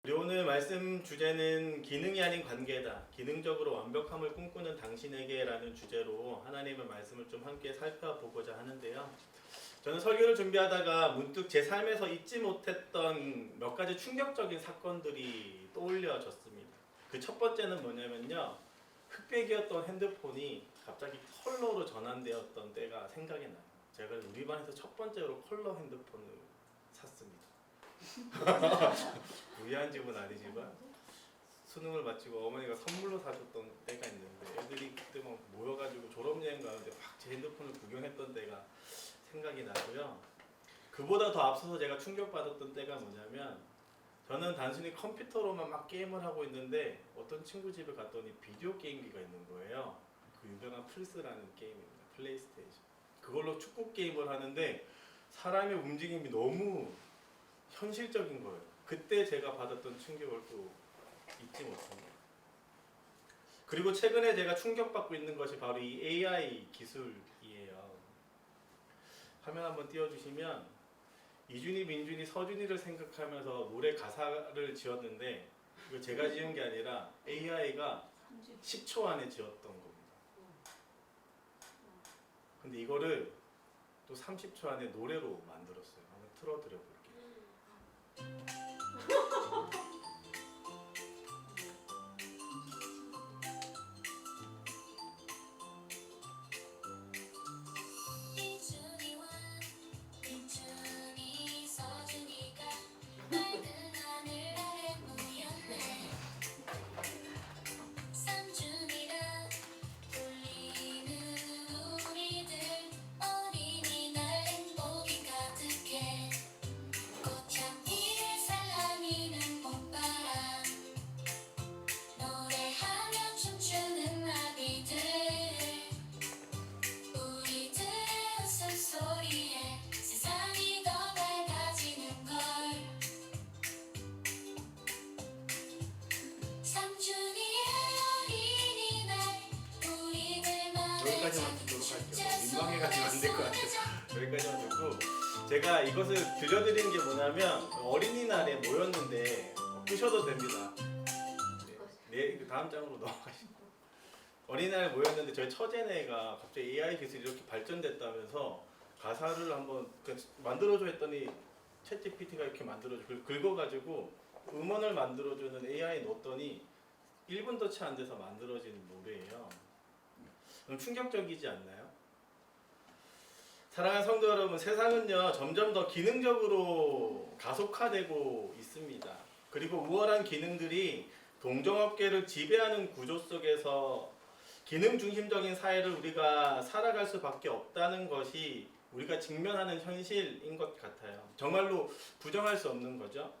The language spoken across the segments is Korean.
우리 오늘 말씀 주제는 기능이 아닌 관계다. 기능적으로 완벽함을 꿈꾸는 당신에게 라는 주제로 하나님의 말씀을 좀 함께 살펴보고자 하는데요. 저는 설교를 준비하다가 문득 제 삶에서 잊지 못했던 몇 가지 충격적인 사건들이 떠올려졌습니다. 그 첫 번째는 뭐냐면요. 흑백이었던 핸드폰이 갑자기 컬러로 전환되었던 때가 생각이 나요. 제가 우리 반에서 첫 번째로 컬러 핸드폰을 샀습니다. 무리한 집은 아니지만 수능을 마치고 어머니가 선물로 사줬던 때가 있는데 애들이 그때 막 모여가지고 졸업여행 가는데 막 제 핸드폰을 구경했던 때가 생각이 나고요. 그보다 더 앞서서 제가 충격받았던 때가 뭐냐면 저는 단순히 컴퓨터로만 막 게임을 하고 있는데 어떤 친구 집에 갔더니 비디오 게임기가 있는 거예요. 그 유명한 플스라는 게임입니다. 플레이스테이션. 그걸로 축구 게임을 하는데 사람의 움직임이 너무 현실적인 거예요. 그때 제가 받았던 충격을 또 잊지 못합니다. 그리고 최근에 제가 충격받고 있는 것이 바로 이 AI 기술이에요. 화면 한번 띄워주시면 이준이, 민준이, 서준이를 생각하면서 노래 가사를 지었는데 이거 제가 지은 게 아니라 AI가 10초 안에 지었던 겁니다. 근데 이거를 또 30초 안에 노래로 만들었어요. 한번 틀어드려 볼게요. 여기까지만 듣도록 할게요. 민망해가지고 안 될 것 같아요. 여기까지만 듣고 제가 이것을 들려드리는 게 뭐냐면 어린이날에 모였는데 끄셔도 됩니다. 네, 그 다음 장으로 넘어가시고 어린이날에 모였는데 저희 처제네가 갑자기 AI 기술이 이렇게 발전됐다면서 가사를 한번 만들어줘 했더니 챗GPT가 이렇게 만들어줘 긁어가지고 음원을 만들어주는 AI 넣었더니 1분도 채 안 돼서 만들어진 노래예요. 충격적이지 않나요? 사랑하는 성도 여러분, 세상은요 점점 더 기능적으로 가속화되고 있습니다. 그리고 우월한 기능들이 동종업계를 지배하는 구조 속에서 기능 중심적인 사회를 우리가 살아갈 수밖에 없다는 것이 우리가 직면하는 현실인 것 같아요. 정말로 부정할 수 없는 거죠.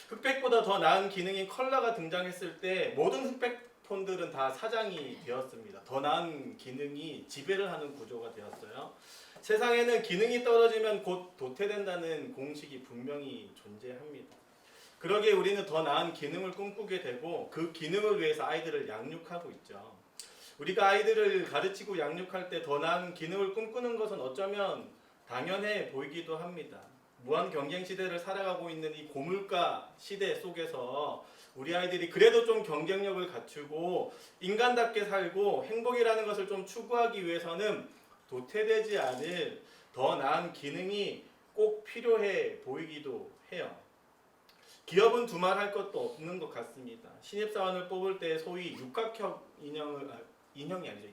흑백보다 더 나은 기능인 컬러가 등장했을 때 모든 흑백 폰들은 다 사장이 되었습니다. 더 나은 기능이 지배를 하는 구조가 되었어요. 세상에는 기능이 떨어지면 곧 도태된다는 공식이 분명히 존재합니다. 그러기에 우리는 더 나은 기능을 꿈꾸게 되고 그 기능을 위해서 아이들을 양육하고 있죠. 우리가 아이들을 가르치고 양육할 때 더 나은 기능을 꿈꾸는 것은 어쩌면 당연해 보이기도 합니다. 무한 경쟁 시대를 살아가고 있는 이 고물가 시대 속에서 우리 아이들이 그래도 좀 경쟁력을 갖추고 인간답게 살고 행복이라는 것을 좀 추구하기 위해서는 도태되지 않을 더 나은 기능이 꼭 필요해 보이기도 해요. 기업은 두말할 것도 없는 것 같습니다. 신입사원을 뽑을 때 소위 육각형 인형이 아니죠.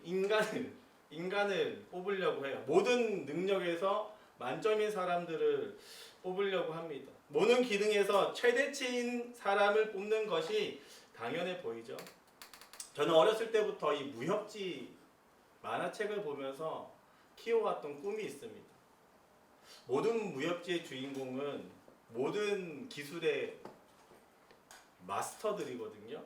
인간을 뽑으려고 해요. 모든 능력에서 만점인 사람들을 뽑으려고 합니다. 모든 기능에서 최대치인 사람을 뽑는 것이 당연해 보이죠. 저는 어렸을 때부터 이 무협지 만화책을 보면서 키워왔던 꿈이 있습니다. 모든 무협지의 주인공은 모든 기술의 마스터들이거든요.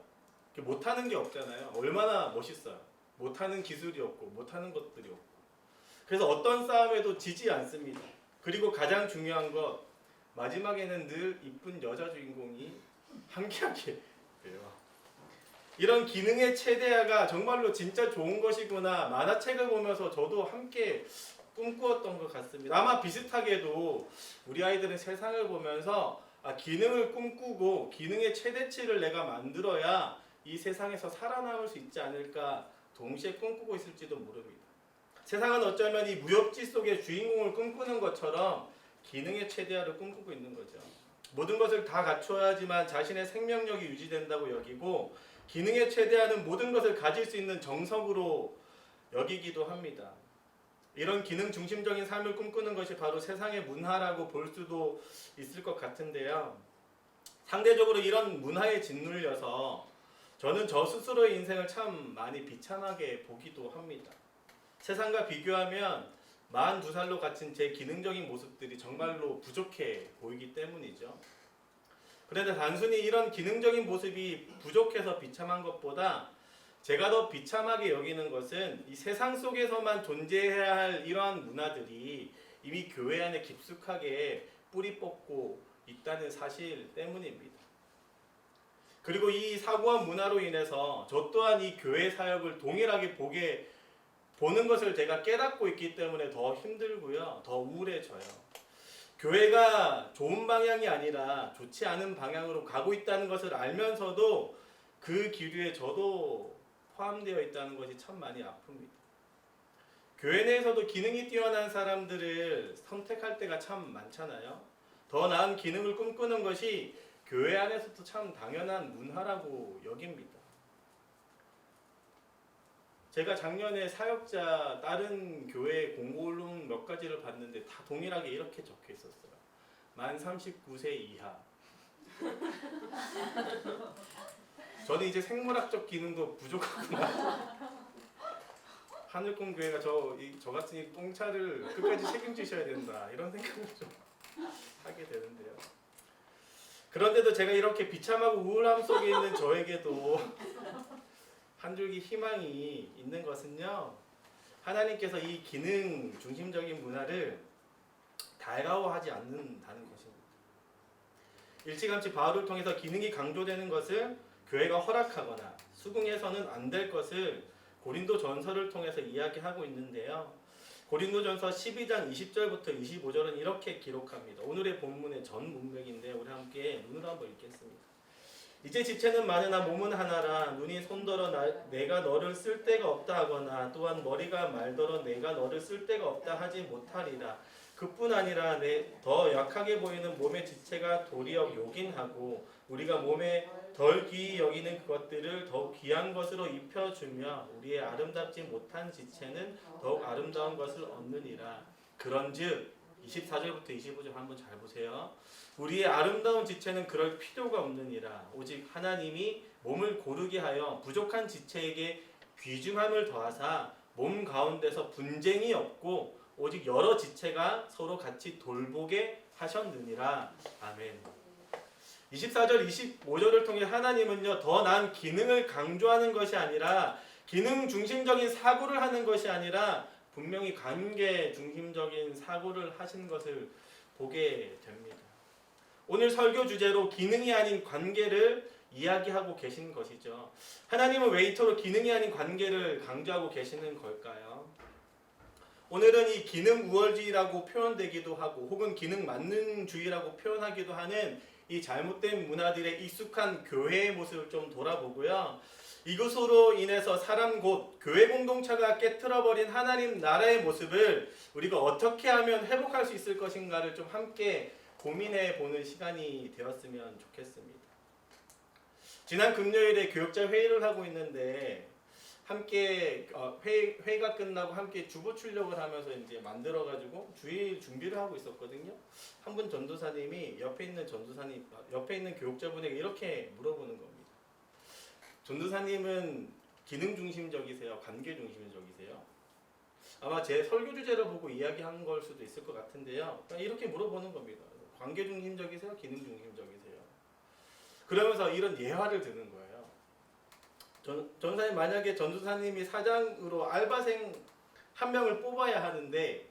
못하는 게 없잖아요. 얼마나 멋있어요. 못하는 기술이 없고 못하는 것들이 없고. 그래서 어떤 싸움에도 지지 않습니다. 그리고 가장 중요한 것, 마지막에는 늘 이쁜 여자 주인공이 함께하게 돼요. 이런 기능의 최대화가 정말로 진짜 좋은 것이구나 만화책을 보면서 저도 함께 꿈꾸었던 것 같습니다. 아마 비슷하게도 우리 아이들은 세상을 보면서 기능을 꿈꾸고 기능의 최대치를 내가 만들어야 이 세상에서 살아남을 수 있지 않을까 동시에 꿈꾸고 있을지도 모릅니다. 세상은 어쩌면 이 무협지 속의 주인공을 꿈꾸는 것처럼 기능의 최대화를 꿈꾸고 있는 거죠. 모든 것을 다 갖추어야지만 자신의 생명력이 유지된다고 여기고 기능의 최대화는 모든 것을 가질 수 있는 정석으로 여기기도 합니다. 이런 기능 중심적인 삶을 꿈꾸는 것이 바로 세상의 문화라고 볼 수도 있을 것 같은데요. 상대적으로 이런 문화에 짓눌려서 저는 저 스스로의 인생을 참 많이 비참하게 보기도 합니다. 세상과 비교하면 42살로 갇힌 제 기능적인 모습들이 정말로 부족해 보이기 때문이죠. 그런데 단순히 이런 기능적인 모습이 부족해서 비참한 것보다 제가 더 비참하게 여기는 것은 이 세상 속에서만 존재해야 할 이러한 문화들이 이미 교회 안에 깊숙하게 뿌리 뽑고 있다는 사실 때문입니다. 그리고 이 사고와 문화로 인해서 저 또한 이 교회 사역을 동일하게 보는 것을 제가 깨닫고 있기 때문에 더 힘들고요. 더 우울해져요. 교회가 좋은 방향이 아니라 좋지 않은 방향으로 가고 있다는 것을 알면서도 그 기류에 저도 포함되어 있다는 것이 참 많이 아픕니다. 교회 내에서도 기능이 뛰어난 사람들을 선택할 때가 참 많잖아요. 더 나은 기능을 꿈꾸는 것이 교회 안에서도 참 당연한 문화라고 여깁니다. 제가 작년에 사역자 다른 교회 공고론 몇 가지를 봤는데 다 동일하게 이렇게 적혀 있었어요. 만 39세 이하. 저는 이제 생물학적 기능도 부족하구나. 하늘꿈 교회가 저 같은 똥차를 끝까지 책임지셔야 된다 이런 생각을 좀 하게 되는데요. 그런데도 제가 이렇게 비참하고 우울함 속에 있는 저에게도 한 줄기 희망이 있는 것은요, 하나님께서 이 기능 중심적인 문화를 달가워하지 않는다는 것입니다. 일찌감치 바울을 통해서 기능이 강조되는 것을 교회가 허락하거나 수긍해서는 안 될 것을 고린도전서를 통해서 이야기하고 있는데요. 고린도전서 12장 20절부터 25절은 이렇게 기록합니다. 오늘의 본문의 전 문맥인데 우리 함께 눈으로 한번 읽겠습니다. 이제 지체는 많으나 몸은 하나라. 눈이 손더러 내가 너를 쓸 데가 없다 하거나 또한 머리가 말더러 내가 너를 쓸 데가 없다 하지 못하리라. 그뿐 아니라 더 약하게 보이는 몸의 지체가 도리어 요긴하고 우리가 몸에 덜 귀히 여기는 그것들을 더욱 귀한 것으로 입혀주며 우리의 아름답지 못한 지체는 더욱 아름다운 것을 얻느니라. 그런즉 24절부터 25절 한번 잘 보세요. 우리의 아름다운 지체는 그럴 필요가 없느니라. 오직 하나님이 몸을 고르게 하여 부족한 지체에게 귀중함을 더하사 몸 가운데서 분쟁이 없고 오직 여러 지체가 서로 같이 돌보게 하셨느니라. 아멘. 24절 25절을 통해 하나님은요, 더 나은 기능을 강조하는 것이 아니라 기능 중심적인 사고를 하는 것이 아니라 분명히 관계 중심적인 사고를 하신 것을 보게 됩니다. 오늘 설교 주제로 기능이 아닌 관계를 이야기하고 계신 것이죠. 하나님은 왜 이토록 기능이 아닌 관계를 강조하고 계시는 걸까요? 오늘은 이 기능 우월주의라고 표현되기도 하고 혹은 기능 만능주의라고 표현하기도 하는 이 잘못된 문화들의 익숙한 교회의 모습을 좀 돌아보고요. 이것으로 인해서 사람 곧 교회 공동체가 깨트려버린 하나님 나라의 모습을 우리가 어떻게 하면 회복할 수 있을 것인가를 좀 함께 고민해 보는 시간이 되었으면 좋겠습니다. 지난 금요일에 교역자 회의를 하고 있는데 함께 회의가 끝나고 함께 주보 출력을 하면서 이제 만들어가지고 주일 준비를 하고 있었거든요. 한 분 전도사님이 옆에 있는 교육자분에게 이렇게 물어보는 겁니다. 전도사님은 기능 중심적이세요? 관계 중심적이세요? 아마 제 설교 주제를 보고 이야기한 걸 수도 있을 것 같은데요. 이렇게 물어보는 겁니다. 관계 중심적이세요? 기능 중심적이세요? 그러면서 이런 예화를 드는 거예요. 전도사님 만약에 전도사님이 사장으로 알바생 한 명을 뽑아야 하는데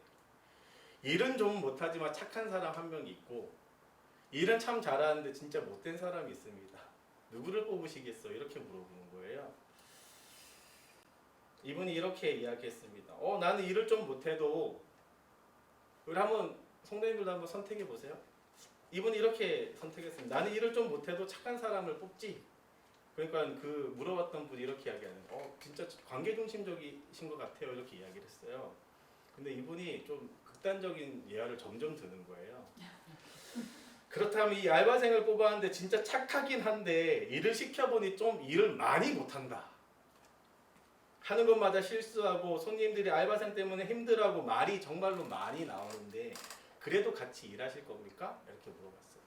일은 좀 못하지만 착한 사람 한 명 있고 일은 참 잘하는데 진짜 못된 사람이 있습니다. 누구를 뽑으시겠어? 이렇게 물어보는 거예요. 이분이 이렇게 이야기했습니다. 나는 일을 좀 못해도 우리 한번 성도님들도 한번 선택해 보세요. 이분이 이렇게 선택했습니다. 나는 일을 좀 못해도 착한 사람을 뽑지. 그러니까 그 물어봤던 분이 이렇게 이야기하는 진짜 관계 중심적이신 것 같아요. 이렇게 이야기를 했어요. 근데 이분이 좀 극단적인 예화를 점점 드는 거예요. 그렇다면 이 알바생을 뽑았는데 진짜 착하긴 한데 일을 시켜보니 좀 일을 많이 못한다. 하는 것마다 실수하고 손님들이 알바생 때문에 힘들어하고 말이 정말로 많이 나오는데 그래도 같이 일하실 겁니까? 이렇게 물어봤어요.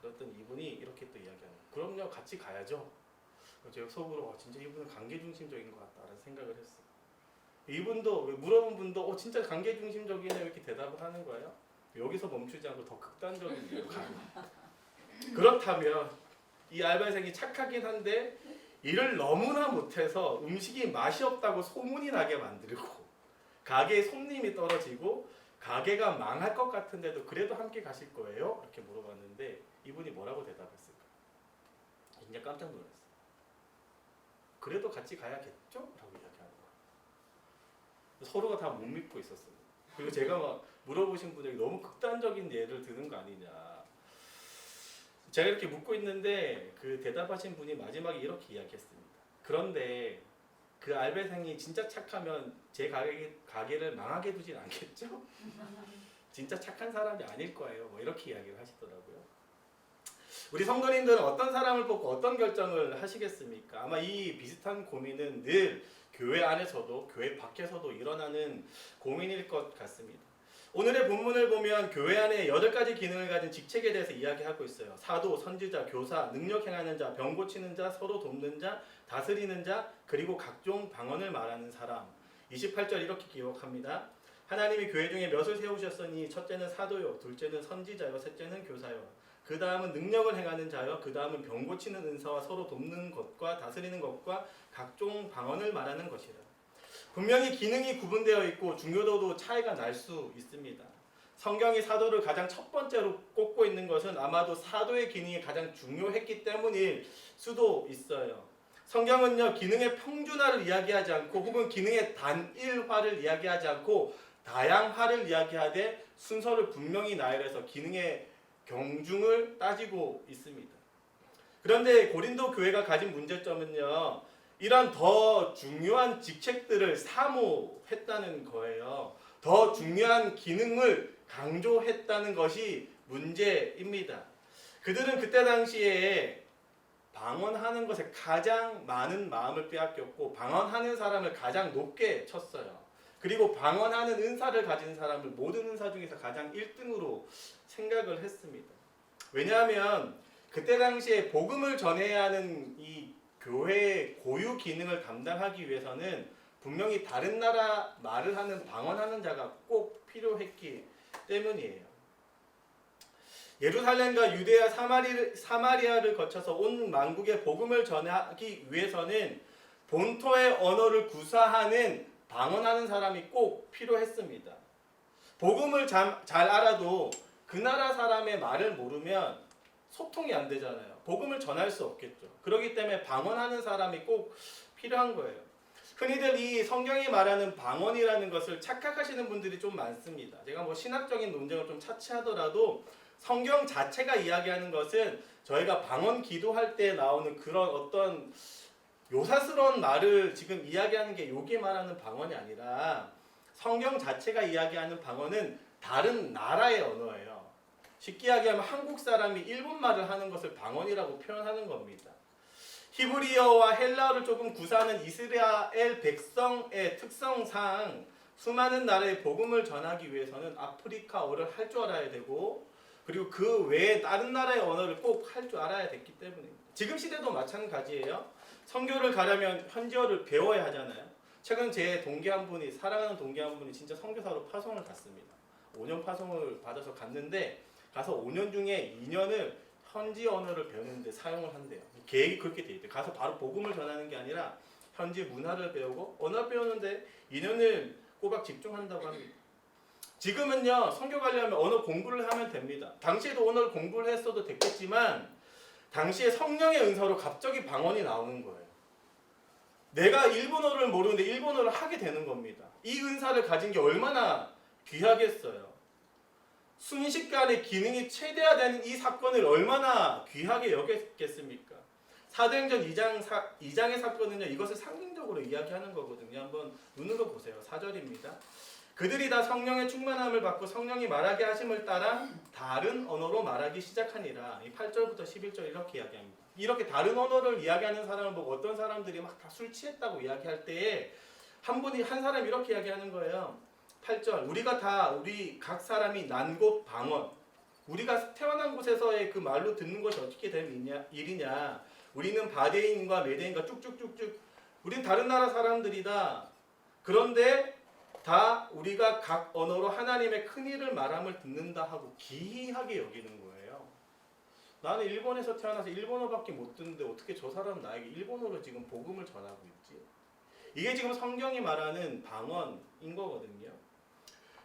그랬더니 이분이 이렇게 또 이야기하는 거예요. 그럼요, 같이 가야죠. 제가 속으로 진짜 이분은 관계 중심적인 것 같다라는 생각을 했어요. 이분도 물어본 분도 진짜 관계 중심적이네 이렇게 대답을 하는 거예요. 여기서 멈추지 않고 더 극단적인 이유로 가는 거예요. 그렇다면 이 알바생이 착하긴 한데 일을 너무나 못해서 음식이 맛이 없다고 소문이 나게 만들고 가게에 손님이 떨어지고 가게가 망할 것 같은데도 그래도 함께 가실 거예요? 이렇게 물어봤는데 이분이 뭐라고 대답했을까? 진짜 깜짝 놀랐어요. 그래도 같이 가야겠죠? 라고 이야기하는 거예요. 서로가 다 못 믿고 있었어요. 그리고 제가 막 물어보신 분에게 너무 극단적인 예를 드는 거 아니냐. 제가 이렇게 묻고 있는데 그 대답하신 분이 마지막에 이렇게 이야기했습니다. 그런데 그 알바생이 진짜 착하면 제 가게를 망하게 두진 않겠죠? 진짜 착한 사람이 아닐 거예요. 뭐 이렇게 이야기를 하시더라고요. 우리 성도님들은 어떤 사람을 뽑고 어떤 결정을 하시겠습니까? 아마 이 비슷한 고민은 늘 교회 안에서도 교회 밖에서도 일어나는 고민일 것 같습니다. 오늘의 본문을 보면 교회 안에 8가지 기능을 가진 직책에 대해서 이야기하고 있어요. 사도, 선지자, 교사, 능력 행하는 자, 병 고치는 자, 서로 돕는 자, 다스리는 자, 그리고 각종 방언을 말하는 사람. 28절 이렇게 기록합니다. 하나님이 교회 중에 몇을 세우셨으니 첫째는 사도요, 둘째는 선지자요, 셋째는 교사요. 그 다음은 능력을 행하는 자요, 그 다음은 병 고치는 은사와 서로 돕는 것과 다스리는 것과 각종 방언을 말하는 것이라. 분명히 기능이 구분되어 있고 중요도도 차이가 날 수 있습니다. 성경이 사도를 가장 첫 번째로 꼽고 있는 것은 아마도 사도의 기능이 가장 중요했기 때문일 수도 있어요. 성경은요, 기능의 평준화를 이야기하지 않고 혹은 기능의 단일화를 이야기하지 않고 다양화를 이야기하되 순서를 분명히 나열해서 기능의 경중을 따지고 있습니다. 그런데 고린도 교회가 가진 문제점은요, 이런 더 중요한 직책들을 사모했다는 거예요. 더 중요한 기능을 강조했다는 것이 문제입니다. 그들은 그때 당시에 방언하는 것에 가장 많은 마음을 빼앗겼고 방언하는 사람을 가장 높게 쳤어요. 그리고 방언하는 은사를 가진 사람을 모든 은사 중에서 가장 1등으로 생각을 했습니다. 왜냐하면 그때 당시에 복음을 전해야 하는 이 교회의 고유 기능을 감당하기 위해서는 분명히 다른 나라 말을 하는 방언하는 자가 꼭 필요했기 때문이에요. 예루살렘과 유대야 사마리아를 거쳐서 온 만국에 복음을 전하기 위해서는 본토의 언어를 구사하는 방언하는 사람이 꼭 필요했습니다. 복음을 잘 알아도 그 나라 사람의 말을 모르면 소통이 안 되잖아요. 복음을 전할 수 없겠죠. 그렇기 때문에 방언하는 사람이 꼭 필요한 거예요. 흔히들 이 성경이 말하는 방언이라는 것을 착각하시는 분들이 좀 많습니다. 제가 뭐 신학적인 논쟁을 좀 차치하더라도 성경 자체가 이야기하는 것은 저희가 방언 기도할 때 나오는 그런 어떤 요사스러운 말을 지금 이야기하는 게 여기 말하는 방언이 아니라 성경 자체가 이야기하는 방언은 다른 나라의 언어예요. 쉽게 이야기하면 한국 사람이 일본 말을 하는 것을 방언이라고 표현하는 겁니다. 히브리어와 헬라어를 조금 구사하는 이스라엘 백성의 특성상 수많은 나라에 복음을 전하기 위해서는 아프리카어를 할 줄 알아야 되고 그리고 그 외에 다른 나라의 언어를 꼭 할 줄 알아야 됐기 때문입니다. 지금 시대도 마찬가지예요. 선교를 가려면 현지어를 배워야 하잖아요. 최근 제 동기 한 분이 사랑하는 동기 한 분이 진짜 선교사로 파송을 갔습니다. 5년 파송을 받아서 갔는데 가서 5년 중에 2년을 현지 언어를 배우는데 사용을 한대요. 계획이 그렇게 돼 있대요. 가서 바로 복음을 전하는 게 아니라 현지 문화를 배우고 언어 배우는데 2년을 꼬박 집중한다고 합니다. 지금은요, 선교 가려면 언어 공부를 하면 됩니다. 당시에도 언어를 공부를 했어도 됐겠지만 당시에 성령의 은사로 갑자기 방언이 나오는 거예요. 내가 일본어를 모르는데 일본어를 하게 되는 겁니다. 이 은사를 가진 게 얼마나 귀하겠어요. 순식간에 기능이 최대화되는 이 사건을 얼마나 귀하게 여겼겠습니까? 사도행전 2장의 사건은요, 이것을 상징적으로 이야기하는 거거든요. 한번 눈으로 보세요. 4절입니다. 그들이 다 성령의 충만함을 받고 성령이 말하게 하심을 따라 다른 언어로 말하기 시작하니라. 이 8절부터 11절 이렇게 이야기합니다. 이렇게 다른 언어를 이야기하는 사람을 보고 어떤 사람들이 막 다 술 취했다고 이야기할 때에 한 사람이 이렇게 이야기하는 거예요. 8절, 우리 각 사람이 난 곳 방언, 우리가 태어난 곳에서의 그 말로 듣는 것이 어떻게 된 일이냐. 우리는 바데인과 메데인과 쭉쭉쭉쭉, 우린 다른 나라 사람들이다. 그런데 다 우리가 각 언어로 하나님의 큰 일을 말함을 듣는다 하고 기이하게 여기는 거예요. 나는 일본에서 태어나서 일본어밖에 못 듣는데 어떻게 저 사람은 나에게 일본어로 지금 복음을 전하고 있지? 이게 지금 성경이 말하는 방언인 거거든요.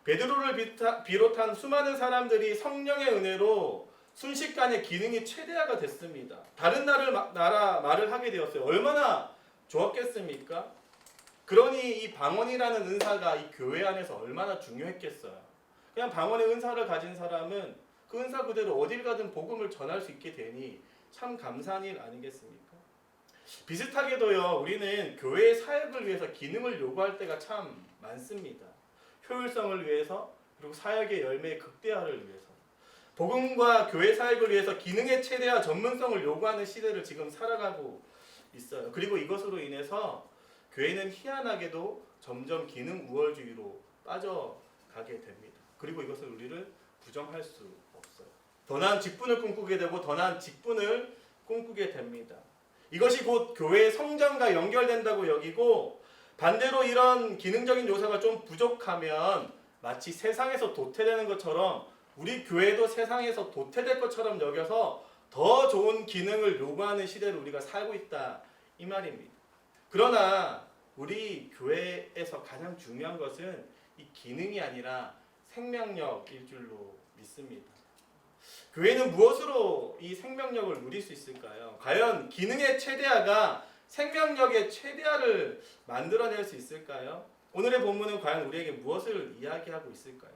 베드로를 비롯한 수많은 사람들이 성령의 은혜로 순식간에 기능이 최대화가 됐습니다. 다른 나라 말을 하게 되었어요. 얼마나 좋았겠습니까? 그러니 이 방언이라는 은사가 이 교회 안에서 얼마나 중요했겠어요. 그냥 방언의 은사를 가진 사람은 그 은사 그대로 어딜 가든 복음을 전할 수 있게 되니 참 감사한 일 아니겠습니까? 비슷하게도요, 우리는 교회의 사역을 위해서 기능을 요구할 때가 참 많습니다. 효율성을 위해서, 그리고 사역의 열매의 극대화를 위해서, 복음과 교회 사역을 위해서 기능의 최대화, 전문성을 요구하는 시대를 지금 살아가고 있어요. 그리고 이것으로 인해서 교회는 희한하게도 점점 기능 우월주의로 빠져가게 됩니다. 그리고 이것을 우리를 부정할 수 없어요. 더 나은 직분을 꿈꾸게 되고 더 나은 직분을 꿈꾸게 됩니다. 이것이 곧 교회의 성장과 연결된다고 여기고, 반대로 이런 기능적인 요소가 좀 부족하면 마치 세상에서 도태되는 것처럼 우리 교회도 세상에서 도태될 것처럼 여겨서 더 좋은 기능을 요구하는 시대를 우리가 살고 있다, 이 말입니다. 그러나 우리 교회에서 가장 중요한 것은 이 기능이 아니라 생명력일 줄로 믿습니다. 교회는 무엇으로 이 생명력을 누릴 수 있을까요? 과연 기능의 최대화가 생명력의 최대화를 만들어낼 수 있을까요? 오늘의 본문은 과연 우리에게 무엇을 이야기하고 있을까요?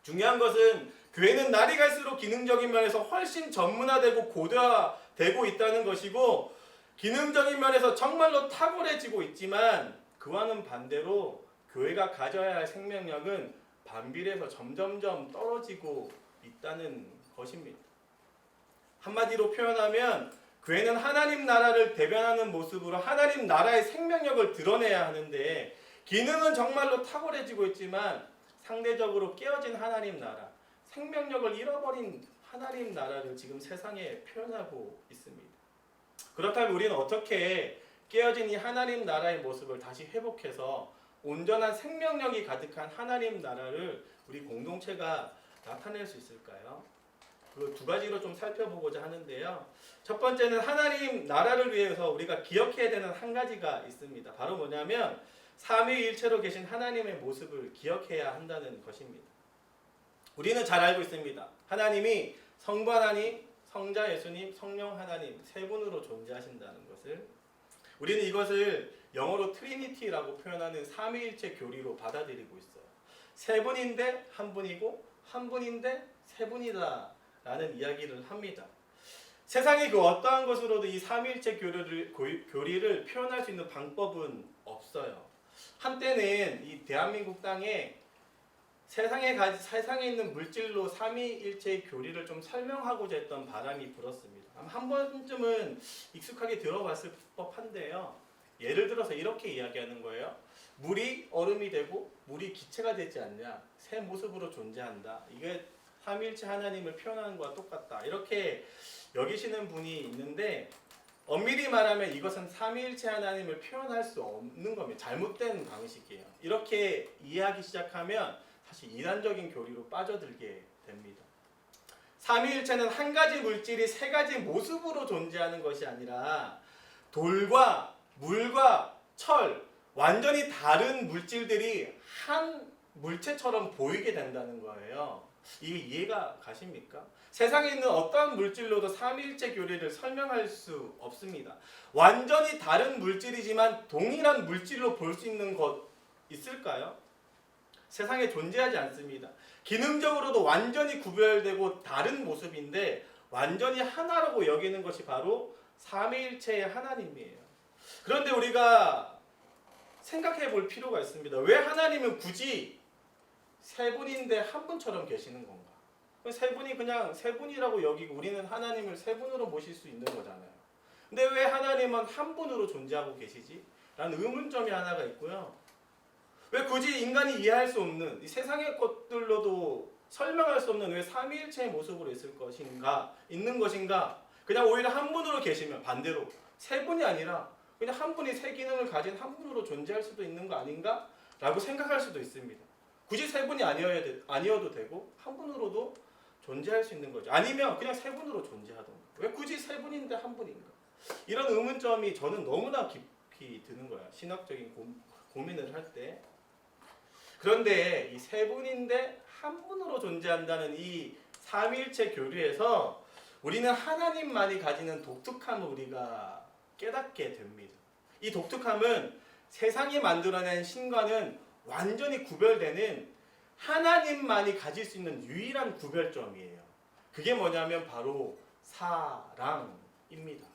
중요한 것은 교회는 날이 갈수록 기능적인 면에서 훨씬 전문화되고 고도화되고 있다는 것이고, 기능적인 면에서 정말로 탁월해지고 있지만 그와는 반대로 교회가 가져야 할 생명력은 반비례해서 점점점 떨어지고 있다는 것입니다. 한마디로 표현하면 교회는 하나님 나라를 대변하는 모습으로 하나님 나라의 생명력을 드러내야 하는데, 기능은 정말로 탁월해지고 있지만 상대적으로 깨어진 하나님 나라, 생명력을 잃어버린 하나님 나라를 지금 세상에 표현하고 있습니다. 그렇다면 우리는 어떻게 깨어진 이 하나님 나라의 모습을 다시 회복해서 온전한 생명력이 가득한 하나님 나라를 우리 공동체가 나타낼 수 있을까요? 그 두 가지로 좀 살펴보고자 하는데요. 첫 번째는 하나님 나라를 위해서 우리가 기억해야 되는 한 가지가 있습니다. 바로 뭐냐면 삼위일체로 계신 하나님의 모습을 기억해야 한다는 것입니다. 우리는 잘 알고 있습니다. 하나님이 성부 하나님, 성자 예수님, 성령 하나님 세 분으로 존재하신다는 것을. 우리는 이것을 영어로 트리니티라고 표현하는 삼위일체 교리로 받아들이고 있어요. 세 분인데 한 분이고 한 분인데 세 분이다 라는 이야기를 합니다. 세상의 그 어떠한 것으로도 이 삼위일체 교리를 표현할 수 있는 방법은 없어요. 한때는 이 대한민국 땅에 세상에 있는 물질로 삼위일체의 교리를 좀 설명하고자 했던 바람이 불었습니다. 한 번쯤은 익숙하게 들어봤을 법한데요. 예를 들어서 이렇게 이야기하는 거예요. 물이 얼음이 되고 물이 기체가 되지 않냐, 새 모습으로 존재한다. 이게 삼위일체 하나님을 표현하는 것과 똑같다. 이렇게 여기시는 분이 있는데, 엄밀히 말하면 이것은 삼위일체 하나님을 표현할 수 없는 겁니다. 잘못된 방식이에요. 이렇게 이해하기 시작하면 사실 이단적인 교리로 빠져들게 됩니다. 삼위일체는 한 가지 물질이 세 가지 모습으로 존재하는 것이 아니라 돌과 물과 철, 완전히 다른 물질들이 한 물체처럼 보이게 된다는 거예요. 이게 이해가 가십니까? 세상에 있는 어떠한 물질로도 삼위일체 교리를 설명할 수 없습니다. 완전히 다른 물질이지만 동일한 물질로 볼 수 있는 것 있을까요? 세상에 존재하지 않습니다. 기능적으로도 완전히 구별되고 다른 모습인데 완전히 하나라고 여기는 것이 바로 삼위일체의 하나님이에요. 그런데 우리가 생각해 볼 필요가 있습니다. 왜 하나님은 굳이 세 분인데 한 분처럼 계시는 건가? 세 분이 그냥 세 분이라고 여기고 우리는 하나님을 세 분으로 모실 수 있는 거잖아요. 근데 왜 하나님은 한 분으로 존재하고 계시지? 라는 의문점이 하나가 있고요. 왜 굳이 인간이 이해할 수 없는 이 세상의 것들로도 설명할 수 없는 왜 삼위일체의 모습으로 있는 것인가? 그냥 오히려 한 분으로 계시면 반대로 세 분이 아니라 그냥 한 분이 세 기능을 가진 한 분으로 존재할 수도 있는 거 아닌가? 라고 생각할 수도 있습니다. 굳이 세 분이 아니어도 되고 한 분으로도 존재할 수 있는 거죠. 아니면 그냥 세 분으로 존재하던가. 왜 굳이 세 분인데 한 분인가? 이런 의문점이 저는 너무나 깊이 드는 거야. 신학적인 고민을 할 때. 그런데 이 세 분인데 한 분으로 존재한다는 이 삼위일체 교리에서 우리는 하나님만이 가지는 독특함을 우리가 깨닫게 됩니다. 이 독특함은 세상이 만들어낸 신과는 완전히 구별되는 하나님만이 가질 수 있는 유일한 구별점이에요. 그게 뭐냐면 바로 사랑입니다.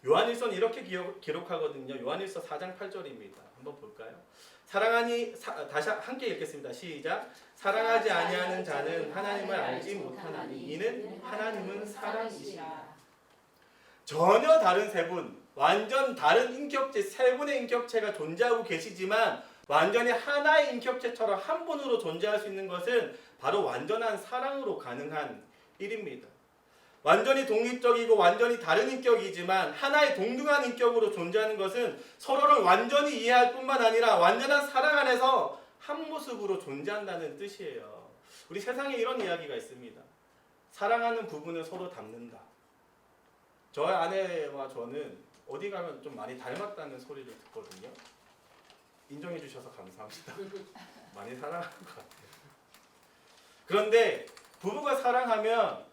요한일서는 이렇게 기록하거든요. 요한일서 4장 8절입니다. 한번 볼까요? 다시 함께 읽겠습니다. 시작. 사랑하지 아니하는 자는 하나님을 알지 못하나니 이는 하나님은 사랑이시라. 전혀 다른 세 분, 완전 다른 인격체, 세 분의 인격체가 존재하고 계시지만 완전히 하나의 인격체처럼 한 분으로 존재할 수 있는 것은 바로 완전한 사랑으로 가능한 일입니다. 완전히 독립적이고 완전히 다른 인격이지만 하나의 동등한 인격으로 존재하는 것은 서로를 완전히 이해할 뿐만 아니라 완전한 사랑 안에서 한 모습으로 존재한다는 뜻이에요. 우리 세상에 이런 이야기가 있습니다. 사랑하는 부부는 서로 닮는다. 저의 아내와 저는 어디 가면 좀 많이 닮았다는 소리를 듣거든요. 인정해 주셔서 감사합니다. 많이 사랑하는 것 같아요. 그런데 부부가 사랑하면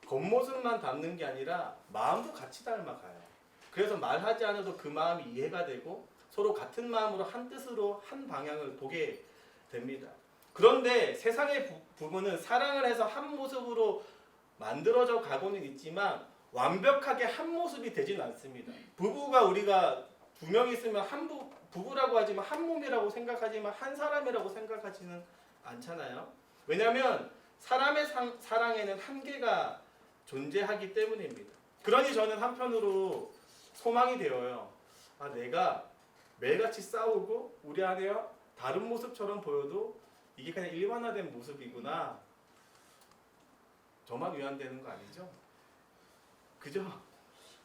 겉모습만 닮는 게 아니라 마음도 같이 닮아가요. 그래서 말하지 않아도 그 마음이 이해가 되고 서로 같은 마음으로 한 뜻으로 한 방향을 보게 됩니다. 그런데 세상의 부부는 사랑을 해서 한 모습으로 만들어져 가고는 있지만 완벽하게 한 모습이 되지는 않습니다. 부부가 우리가 두 명 있으면 부부라고 하지만 한 몸이라고 생각하지만 한 사람이라고 생각하지는 않잖아요. 왜냐하면 사람의 사랑에는 한계가 존재하기 때문입니다. 그러니 저는 한편으로 소망이 되어요. 내가 매일같이 싸우고 우리 아내와 다른 모습처럼 보여도 이게 그냥 일반화된 모습이구나. 저만 위안되는 거 아니죠? 그죠?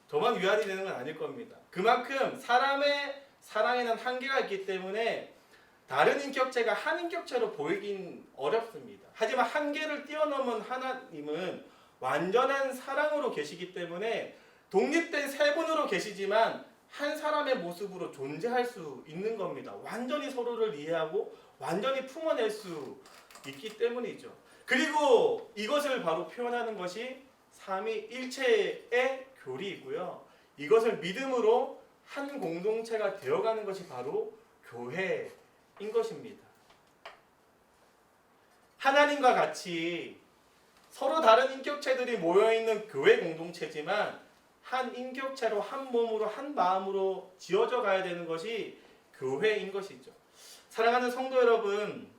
저만 위안이 되는 건 아닐 겁니다. 그만큼 사람의 사랑에는 한계가 있기 때문에 다른 인격체가 한 인격체로 보이긴 어렵습니다. 하지만 한계를 뛰어넘은 하나님은 완전한 사랑으로 계시기 때문에 독립된 세 분으로 계시지만 한 사람의 모습으로 존재할 수 있는 겁니다. 완전히 서로를 이해하고 완전히 품어낼 수 있기 때문이죠. 그리고 이것을 바로 표현하는 것이 삼위일체의 교리이고요. 이것을 믿음으로 한 공동체가 되어가는 것이 바로 교회인 것입니다. 하나님과 같이 서로 다른 인격체들이 모여있는 교회 공동체지만 한 인격체로 한 몸으로 한 마음으로 지어져 가야 되는 것이 교회인 것이죠. 사랑하는 성도 여러분,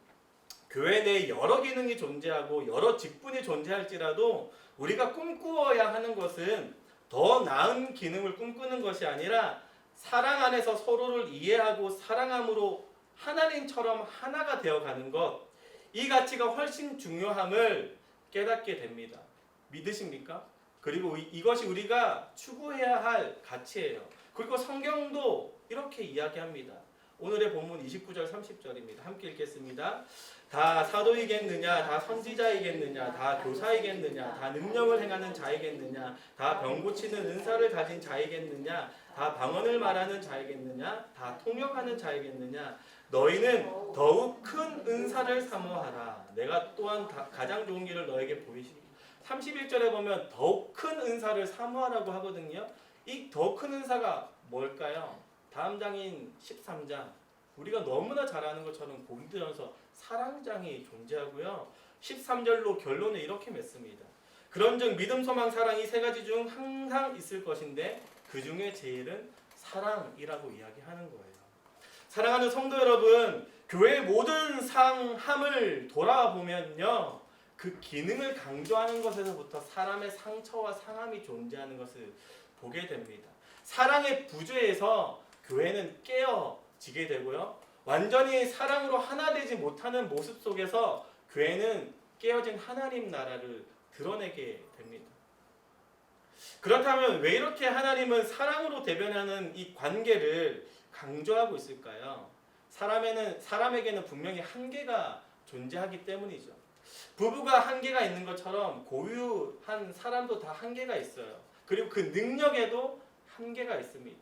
교회 내에 여러 기능이 존재하고 여러 직분이 존재할지라도 우리가 꿈꾸어야 하는 것은 더 나은 기능을 꿈꾸는 것이 아니라 사랑 안에서 서로를 이해하고 사랑함으로 하나님처럼 하나가 되어가는 것, 이 가치가 훨씬 중요함을 깨닫게 됩니다. 믿으십니까? 그리고 이것이 우리가 추구해야 할 가치예요. 그리고 성경도 이렇게 이야기합니다. 오늘의 본문 29절 30절입니다. 함께 읽겠습니다. 다 사도이겠느냐, 다 선지자이겠느냐, 다 교사이겠느냐, 다 능력을 행하는 자이겠느냐, 다 병 고치는 은사를 가진 자이겠느냐, 다 방언을 말하는 자이겠느냐, 다 통역하는 자이겠느냐, 너희는 더욱 큰 은사를 사모하라. 내가 또한 가장 좋은 길을 너에게 보이시리. 31절에 보면 더욱 큰 은사를 사모하라고 하거든요. 이 더 큰 은사가 뭘까요? 다음 장인 13장 우리가 너무나 잘 아는 것처럼 고린도전서 사랑장이 존재하고요. 13절로 결론을 이렇게 맺습니다. 그런즉 믿음, 소망, 사랑 이 세 가지 중 항상 있을 것인데 그 중에 제일은 사랑이라고 이야기하는 거예요. 사랑하는 성도 여러분, 교회의 모든 상함을 돌아보면요, 그 기능을 강조하는 것에서부터 사람의 상처와 상함이 존재하는 것을 보게 됩니다. 사랑의 부재에서 교회는 깨어지게 되고요, 완전히 사랑으로 하나 되지 못하는 모습 속에서 교회는 깨어진 하나님 나라를 드러내게 됩니다. 그렇다면 왜 이렇게 하나님은 사랑으로 대변하는 이 관계를 강조하고 있을까요? 사람에게는 분명히 한계가 존재하기 때문이죠. 부부가 한계가 있는 것처럼 고유한 사람도 다 한계가 있어요. 그리고 그 능력에도 한계가 있습니다.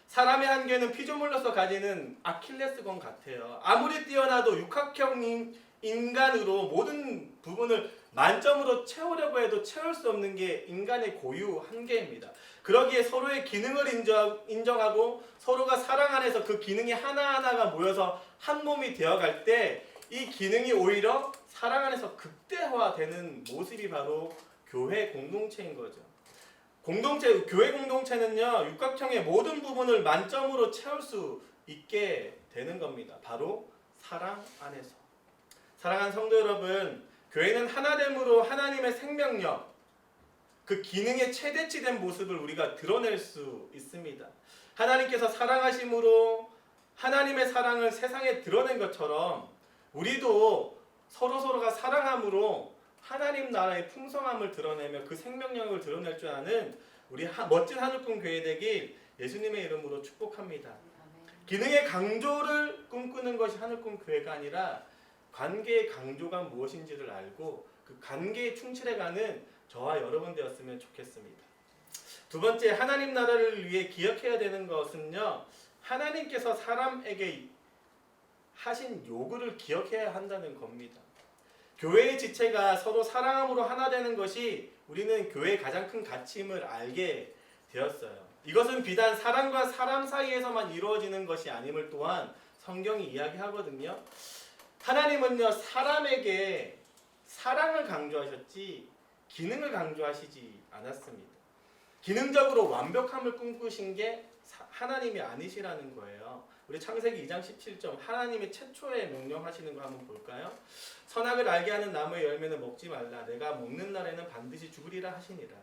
사람의 한계는 피조물로서 가지는 아킬레스건 같아요. 아무리 뛰어나도 육각형 인간으로 모든 부분을 만점으로 채우려고 해도 채울 수 없는 게 인간의 고유 한계입니다. 그러기에 서로의 기능을 인정하고 서로가 사랑 안에서 그 기능이 하나하나가 모여서 한 몸이 되어갈 때 이 기능이 오히려 사랑 안에서 극대화되는 모습이 바로 교회 공동체인 거죠. 교회 공동체는요, 육각형의 모든 부분을 만점으로 채울 수 있게 되는 겁니다. 바로 사랑 안에서. 사랑하는 성도 여러분, 교회는 하나됨으로 하나님의 생명력, 그 기능의 최대치된 모습을 우리가 드러낼 수 있습니다. 하나님께서 사랑하심으로 하나님의 사랑을 세상에 드러낸 것처럼 우리도 서로가 사랑함으로 하나님 나라의 풍성함을 드러내며 그 생명력을 드러낼 줄 아는 우리 멋진 하늘꿈 교회 되길 예수님의 이름으로 축복합니다. 기능의 강조를 꿈꾸는 것이 하늘꿈 교회가 아니라 관계의 강조가 무엇인지를 알고 그 관계에 충실해가는 저와 여러분 되었으면 좋겠습니다. 두 번째, 하나님 나라를 위해 기억해야 되는 것은요, 하나님께서 사람에게 하신 요구를 기억해야 한다는 겁니다. 교회의 지체가 서로 사랑함으로 하나 되는 것이 우리는 교회의 가장 큰 가치임을 알게 되었어요. 이것은 비단 사람과 사람 사이에서만 이루어지는 것이 아님을 또한 성경이 이야기하거든요. 하나님은요, 사람에게 사랑을 강조하셨지 기능을 강조하시지 않았습니다. 기능적으로 완벽함을 꿈꾸신 게 하나님이 아니시라는 거예요. 우리 창세기 2장 17절 하나님의 최초의 명령하시는 거 한번 볼까요? 선악을 알게 하는 나무의 열매는 먹지 말라. 내가 먹는 날에는 반드시 죽으리라 하시니라.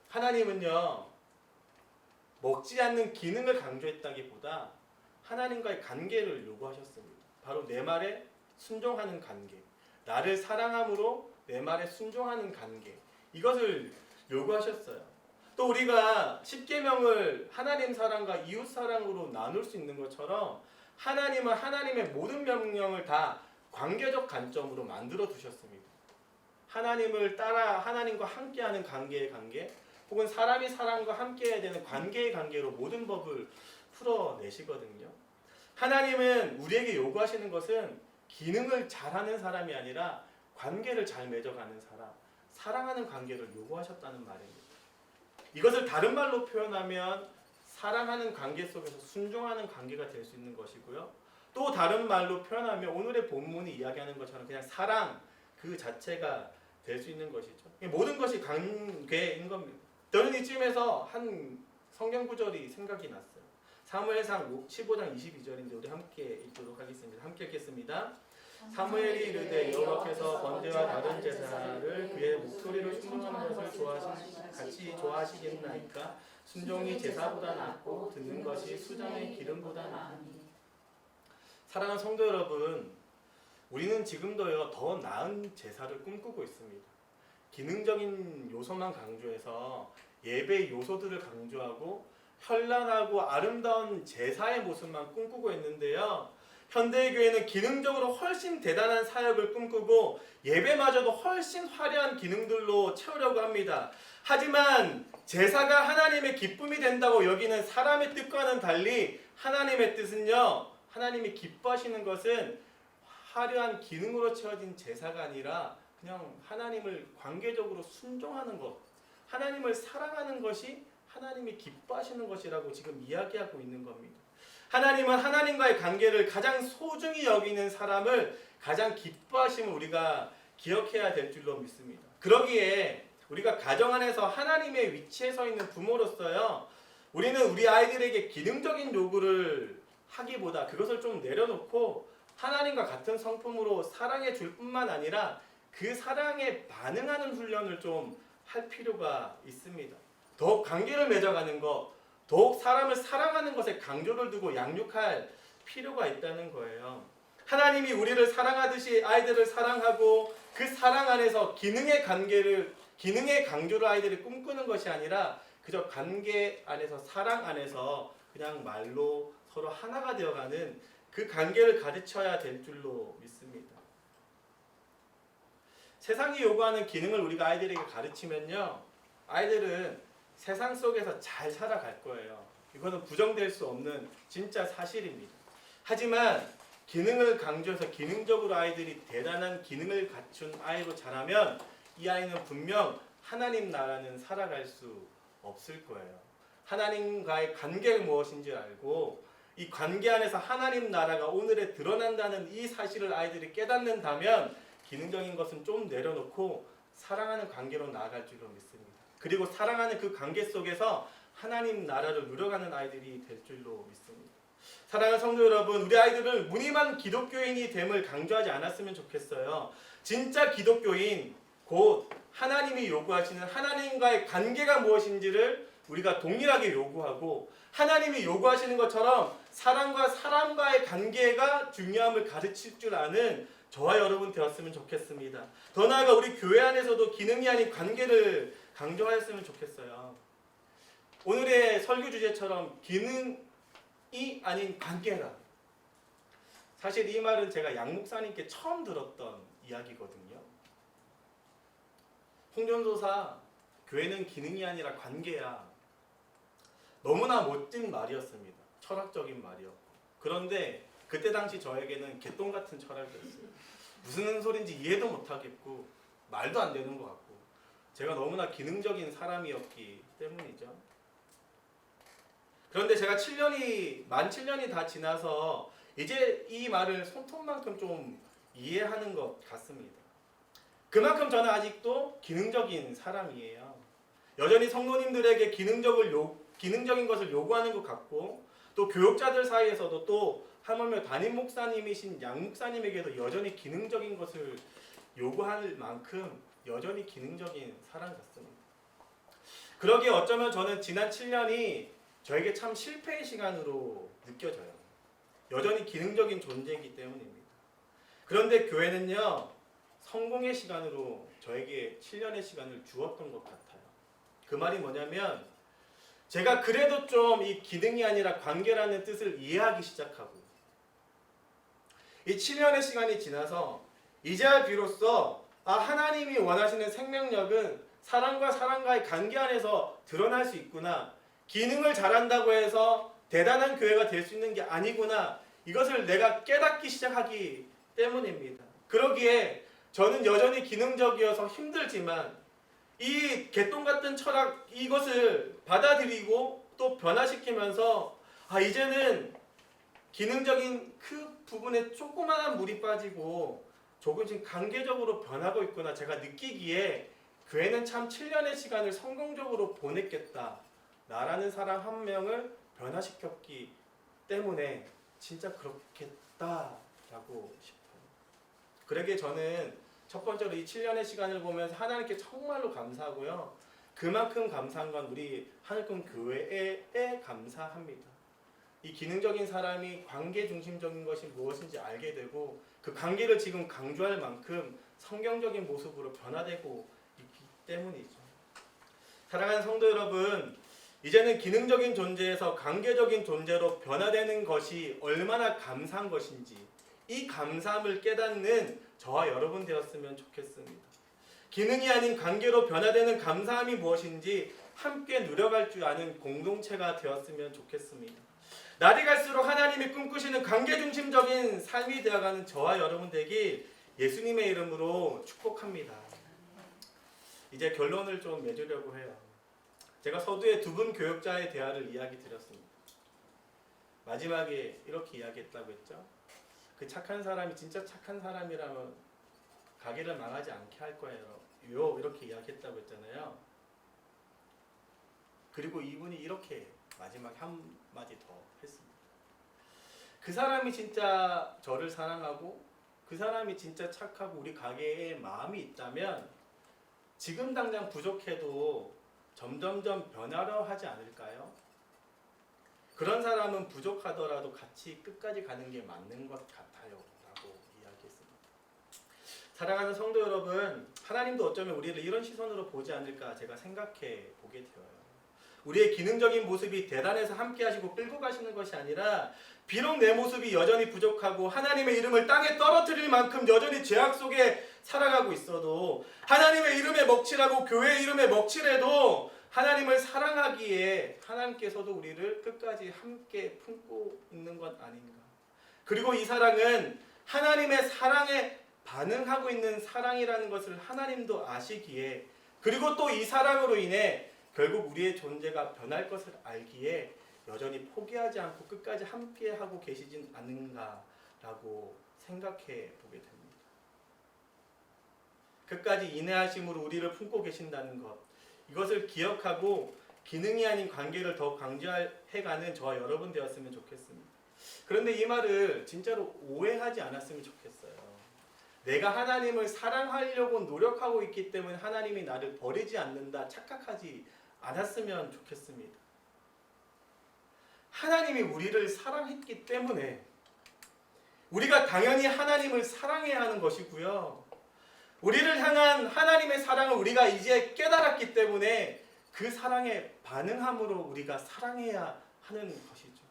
하나님은요, 먹지 않는 기능을 강조했다기보다 하나님과의 관계를 요구하셨습니다. 바로 내 말에 순종하는 관계, 나를 사랑함으로 내 말에 순종하는 관계, 이것을 요구하셨어요. 또 우리가 십계명을 하나님 사랑과 이웃 사랑으로 나눌 수 있는 것처럼 하나님은 하나님의 모든 명령을 다 관계적 관점으로 만들어 두셨습니다. 하나님을 따라 하나님과 함께하는 관계의 관계, 혹은 사람이 사람과 함께해야 되는 관계의 관계로 모든 법을 풀어내시거든요. 하나님은 우리에게 요구하시는 것은 기능을 잘하는 사람이 아니라 관계를 잘 맺어가는 사람, 사랑하는 관계를 요구하셨다는 말입니다. 이것을 다른 말로 표현하면 사랑하는 관계 속에서 순종하는 관계가 될 수 있는 것이고요. 또 다른 말로 표현하면 오늘의 본문이 이야기하는 것처럼 그냥 사랑 그 자체가 될 수 있는 것이죠. 모든 것이 관계인 겁니다. 저는 이쯤에서 한 성경 구절이 생각이 났어요. 사무엘상 15장 22절인데 우리 함께 읽도록 하겠습니다. 함께 읽겠습니다. 사무엘이 이르되 여호와께서 번제와 다른 제사를 그의 목소리로 순종하는 것을 같이 좋아하시겠나이까? 순종이 제사보다 낫고 듣는 것이 수정의 기름보다 나으니. 사랑하는 성도 여러분, 우리는 지금도요 더 나은 제사를 꿈꾸고 있습니다. 기능적인 요소만 강조해서 예배의 요소들을 강조하고 현란하고 아름다운 제사의 모습만 꿈꾸고 있는데요, 현대의 교회는 기능적으로 훨씬 대단한 사역을 꿈꾸고 예배마저도 훨씬 화려한 기능들로 채우려고 합니다. 하지만 제사가 하나님의 기쁨이 된다고 여기는 사람의 뜻과는 달리 하나님의 뜻은요, 하나님이 기뻐하시는 것은 화려한 기능으로 채워진 제사가 아니라 그냥 하나님을 관계적으로 순종하는 것, 하나님을 사랑하는 것이 하나님이 기뻐하시는 것이라고 지금 이야기하고 있는 겁니다. 하나님은 하나님과의 관계를 가장 소중히 여기는 사람을 가장 기뻐하심을 우리가 기억해야 될 줄로 믿습니다. 그러기에 우리가 가정 안에서 하나님의 위치에 서 있는 부모로서요, 우리는 우리 아이들에게 기능적인 요구를 하기보다 그것을 좀 내려놓고 하나님과 같은 성품으로 사랑해 줄 뿐만 아니라 그 사랑에 반응하는 훈련을 좀 할 필요가 있습니다. 더욱 관계를 맺어가는 것, 더욱 사람을 사랑하는 것에 강조를 두고 양육할 필요가 있다는 거예요. 하나님이 우리를 사랑하듯이 아이들을 사랑하고 그 사랑 안에서 기능의 강조를 아이들이 꿈꾸는 것이 아니라 그저 관계 안에서, 사랑 안에서 그냥 말로 서로 하나가 되어가는 그 관계를 가르쳐야 될 줄로 믿습니다. 세상이 요구하는 기능을 우리가 아이들에게 가르치면요, 아이들은 세상 속에서 잘 살아갈 거예요. 이거는 부정될 수 없는 진짜 사실입니다. 하지만 기능을 강조해서 기능적으로 아이들이 대단한 기능을 갖춘 아이로 자라면 이 아이는 분명 하나님 나라는 살아갈 수 없을 거예요. 하나님과의 관계가 무엇인지 알고 이 관계 안에서 하나님 나라가 오늘에 드러난다는 이 사실을 아이들이 깨닫는다면 기능적인 것은 좀 내려놓고 사랑하는 관계로 나아갈 줄로 믿습니다. 그리고 사랑하는 그 관계 속에서 하나님 나라를 누려가는 아이들이 될 줄로 믿습니다. 사랑하는 성도 여러분, 우리 아이들은 무늬만 기독교인이 됨을 강조하지 않았으면 좋겠어요. 진짜 기독교인, 곧 하나님이 요구하시는 하나님과의 관계가 무엇인지를 우리가 동일하게 요구하고 하나님이 요구하시는 것처럼 사람과 사람과의 관계가 중요함을 가르칠 줄 아는 저와 여러분 되었으면 좋겠습니다. 더 나아가 우리 교회 안에서도 기능이 아닌 관계를 강조하였으면 좋겠어요. 오늘의 설교 주제처럼 기능이 아닌 관계라. 사실 이 말은 제가 양 목사님께 처음 들었던 이야기거든요. 홍전도사, 교회는 기능이 아니라 관계야. 너무나 멋진 말이었습니다. 철학적인 말이었고. 그런데 그때 당시 저에게는 개똥 같은 철학이었어요. 무슨 소린지 이해도 못하겠고 말도 안 되는 것 같고 제가 너무나 기능적인 사람이었기 때문이죠. 그런데 제가 만 7년이 다 지나서 이제 이 말을 손톱만큼 좀 이해하는 것 같습니다. 그만큼 저는 아직도 기능적인 사람이에요. 여전히 성도님들에게 기능적인 것을 요구하는 것 같고 또 교육자들 사이에서도 또 하물며 담임 목사님이신 양 목사님에게도 여전히 기능적인 것을 요구할 만큼 여전히 기능적인 사람 같습니다. 그러기에 어쩌면 저는 지난 7년이 저에게 참 실패의 시간으로 느껴져요. 여전히 기능적인 존재이기 때문입니다. 그런데 교회는요, 성공의 시간으로 저에게 7년의 시간을 주었던 것 같아요. 그 말이 뭐냐면 제가 그래도 좀 이 기능이 아니라 관계라는 뜻을 이해하기 시작하고 이 7년의 시간이 지나서 이제야 비로소 하나님이 원하시는 생명력은 사람과 사람과의 관계 안에서 드러날 수 있구나. 기능을 잘한다고 해서 대단한 교회가 될 수 있는 게 아니구나. 이것을 내가 깨닫기 시작하기 때문입니다. 그러기에 저는 여전히 기능적이어서 힘들지만 이 개똥 같은 철학 이것을 받아들이고 또 변화시키면서 이제는 기능적인 그 부분에 조그마한 물이 빠지고 조금씩 관계적으로 변하고 있구나 제가 느끼기에 교회는 참 7년의 시간을 성공적으로 보냈겠다 나라는 사람 한 명을 변화시켰기 때문에 진짜 그렇겠다라고 싶어요. 그러기에 저는 첫 번째로 이 7년의 시간을 보면서 하나님께 정말로 감사하고요. 그만큼 감사한 건 우리 하늘꿈 교회에 감사합니다. 이 기능적인 사람이 관계 중심적인 것이 무엇인지 알게 되고 그 관계를 지금 강조할 만큼 성경적인 모습으로 변화되고 있기 때문이죠. 사랑하는 성도 여러분, 이제는 기능적인 존재에서 관계적인 존재로 변화되는 것이 얼마나 감사한 것인지 이 감사함을 깨닫는 저와 여러분 되었으면 좋겠습니다. 기능이 아닌 관계로 변화되는 감사함이 무엇인지 함께 누려갈 줄 아는 공동체가 되었으면 좋겠습니다. 날이 갈수록 하나님이 꿈꾸시는 관계 중심적인 삶이 되어가는 저와 여러분 되길 예수님의 이름으로 축복합니다. 이제 결론을 좀 맺으려고 해요. 제가 서두에 두 분 교육자의 대화를 이야기 드렸습니다. 마지막에 이렇게 이야기했다고 했죠. 그 착한 사람이 진짜 착한 사람이라면 가게를 망하지 않게 할 거예요. 이렇게 이야기했다고 했잖아요. 그리고 이분이 이렇게 마지막에 한마디 더 했습니다. 그 사람이 진짜 저를 사랑하고 그 사람이 진짜 착하고 우리 가게에 마음이 있다면 지금 당장 부족해도 점점점 변하려 하지 않을까요? 그런 사람은 부족하더라도 같이 끝까지 가는 게 맞는 것 같아요 라고 이야기했습니다. 사랑하는 성도 여러분, 하나님도 어쩌면 우리를 이런 시선으로 보지 않을까 제가 생각해 보게 되어요. 우리의 기능적인 모습이 대단해서 함께 하시고 끌고 가시는 것이 아니라 비록 내 모습이 여전히 부족하고 하나님의 이름을 땅에 떨어뜨릴 만큼 여전히 죄악 속에 살아가고 있어도 하나님의 이름에 먹칠하고 교회의 이름에 먹칠해도 하나님을 사랑하기에 하나님께서도 우리를 끝까지 함께 품고 있는 것 아닌가. 그리고 이 사랑은 하나님의 사랑에 반응하고 있는 사랑이라는 것을 하나님도 아시기에 그리고 또 이 사랑으로 인해 결국 우리의 존재가 변할 것을 알기에 여전히 포기하지 않고 끝까지 함께하고 계시진 않은가라고 생각해 보게 됩니다. 끝까지 인내하심으로 우리를 품고 계신다는 것, 이것을 기억하고 기능이 아닌 관계를 더 강조해가는 저와 여러분 되었으면 좋겠습니다. 그런데 이 말을 진짜로 오해하지 않았으면 좋겠어요. 내가 하나님을 사랑하려고 노력하고 있기 때문에 하나님이 나를 버리지 않는다 착각하지 않았으면 좋겠습니다. 하나님이 우리를 사랑했기 때문에 우리가 당연히 하나님을 사랑해야 하는 것이고요. 우리를 향한 하나님의 사랑을 우리가 이제 깨달았기 때문에 그 사랑에 반응함으로 우리가 사랑해야 하는 것이죠.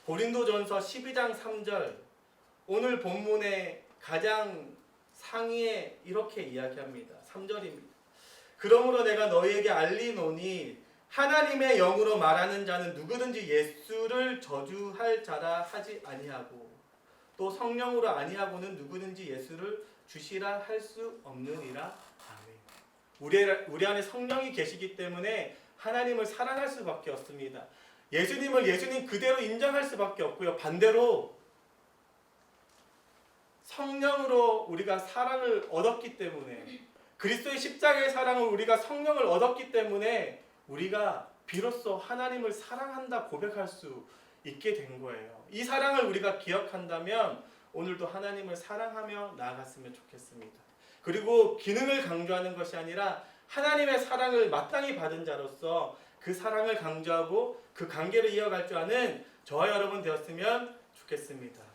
고린도전서 12장 3절 오늘 본문의 가장 상위에 이렇게 이야기합니다. 3절입니다. 그러므로 내가 너희에게 알리노니 하나님의 영으로 말하는 자는 누구든지 예수를 저주할 자라 하지 아니하고 또 성령으로 아니하고는 누구든지 예수를 주시라 할 수 없느니라. 아멘. 우리 안에 성령이 계시기 때문에 하나님을 사랑할 수밖에 없습니다. 예수님을 예수님 그대로 인정할 수밖에 없고요. 반대로 성령으로 우리가 사랑을 얻었기 때문에 그리스도의 십자가의 사랑을 우리가 성령을 얻었기 때문에 우리가 비로소 하나님을 사랑한다 고백할 수 있게 된 거예요. 이 사랑을 우리가 기억한다면 오늘도 하나님을 사랑하며 나아갔으면 좋겠습니다. 그리고 기능을 강조하는 것이 아니라 하나님의 사랑을 마땅히 받은 자로서 그 사랑을 강조하고 그 관계를 이어갈 줄 아는 저와 여러분 되었으면 좋겠습니다.